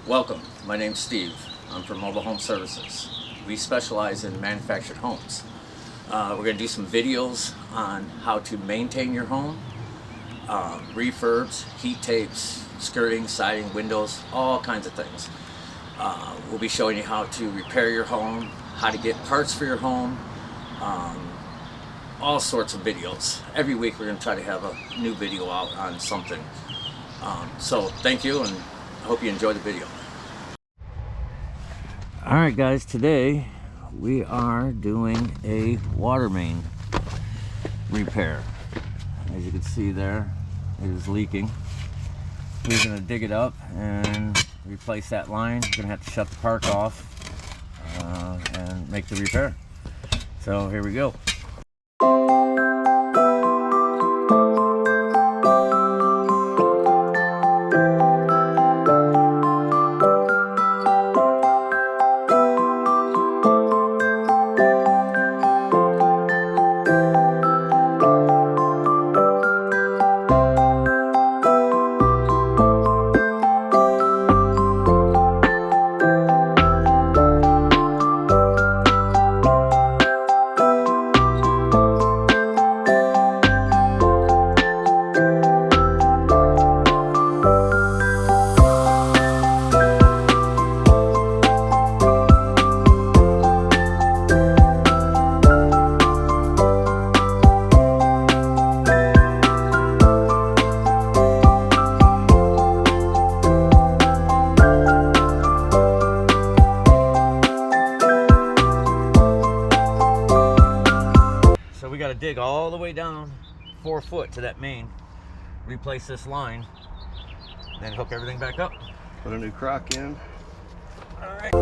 Welcome, my name's Steve. I'm from Mobile Home Services. We specialize in manufactured homes. We're going to do some videos on how to maintain your home, refurbs, heat tapes, skirting, siding, windows, all kinds of things. We'll be showing you how to repair your home, how to get parts for your home, all sorts of videos. Every week we're going to try to have a new video out on something. So thank you, and I hope you enjoy the video. Alright guys, today we are doing a water main repair. As you can see there, it is leaking. We're going to dig it up and replace that line. We're going to have to shut the park off and make the repair. So here we go. We got to dig all the way down 4 foot to that main, replace this line, then hook everything back up. Put a new crock in. All right.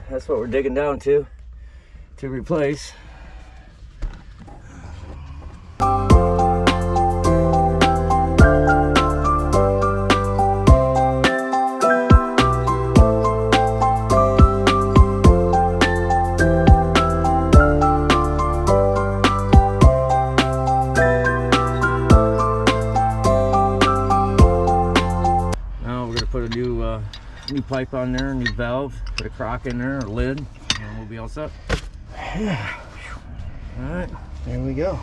That's what we're digging down to replace. Now we're going to put a new pipe on there, a new valve, put a crock in there, a lid, and we'll be all set. Yeah. All right, There we go.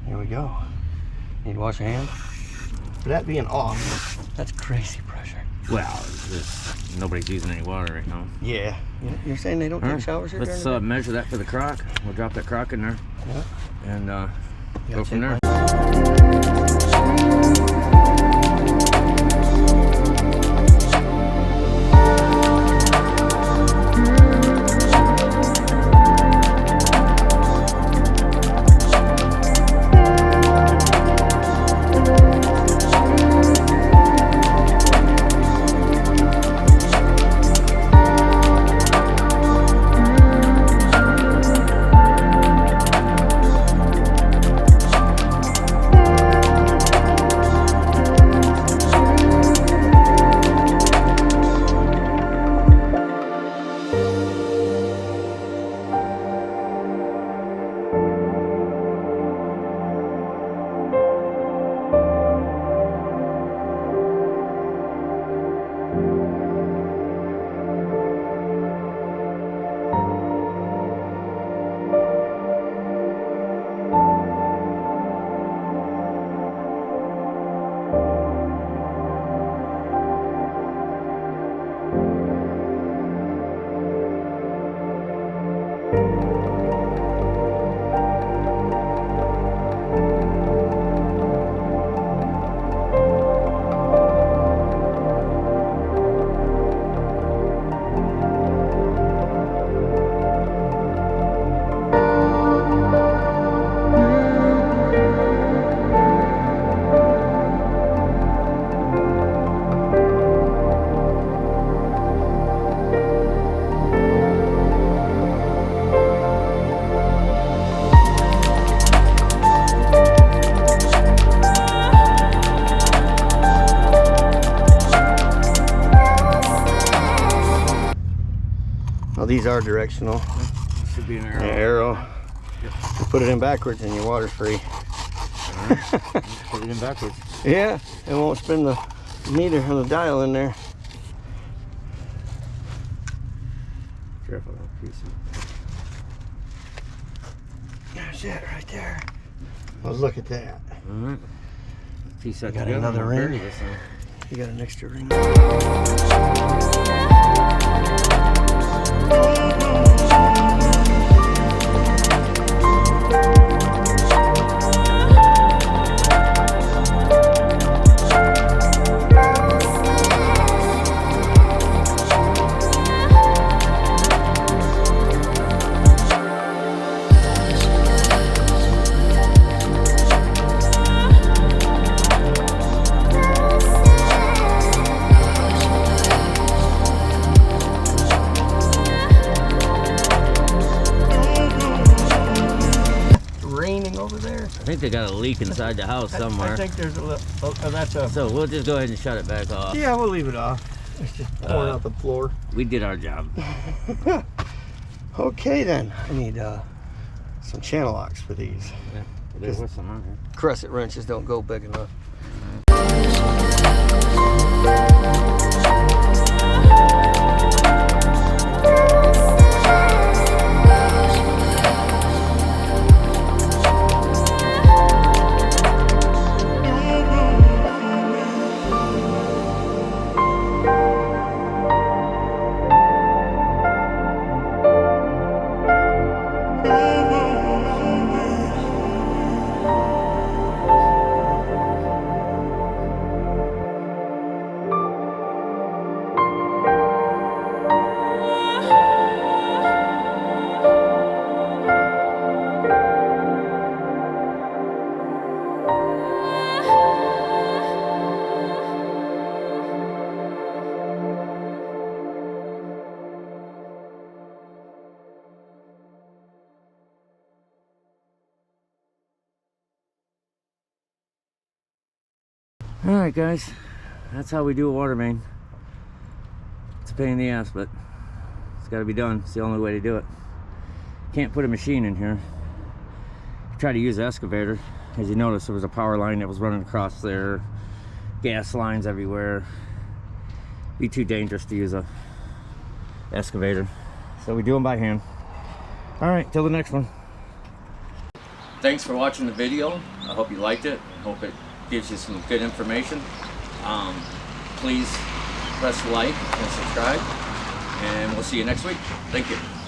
Here we go. Need to wash your hands. For that being off, that's crazy pressure. Well, nobody's using any water right now. Yeah. You're saying they don't take showers here? Let's measure that for the crock. We'll drop that crock in there. Yeah. And go from there. Well, these are directional. Should be an arrow. An arrow. Yep. You put it in backwards and your water's free. Put it in backwards. Yeah, it won't spin the meter or the dial in there. Careful, that piece. There's it right there. Well, look at that. All right. Piece that Got together, another we'll ring. bury this thing. You got an extra ring. Over there. I think they got a leak inside the house somewhere. I think there's a little. Oh, that's a. So we'll just go ahead and shut it back off. Yeah, we'll leave it off. It's just pouring out the floor. We did our job. Okay then. I need some channel locks for these. Yeah, there was some on here. Crescent wrenches don't go big enough. All right, guys, that's how we do a water main. It's a pain in the ass, but it's got to be done. It's the only way to do it. Can't put a machine in here. Try to use the excavator. As you notice, there was a power line that was running across there, gas lines everywhere. Be too dangerous to use a excavator, so we do them by hand. All right, till the next one. Thanks for watching the video. I hope you liked it. I hope it gives you some good information. Please press like and subscribe, and we'll see you next week. Thank you.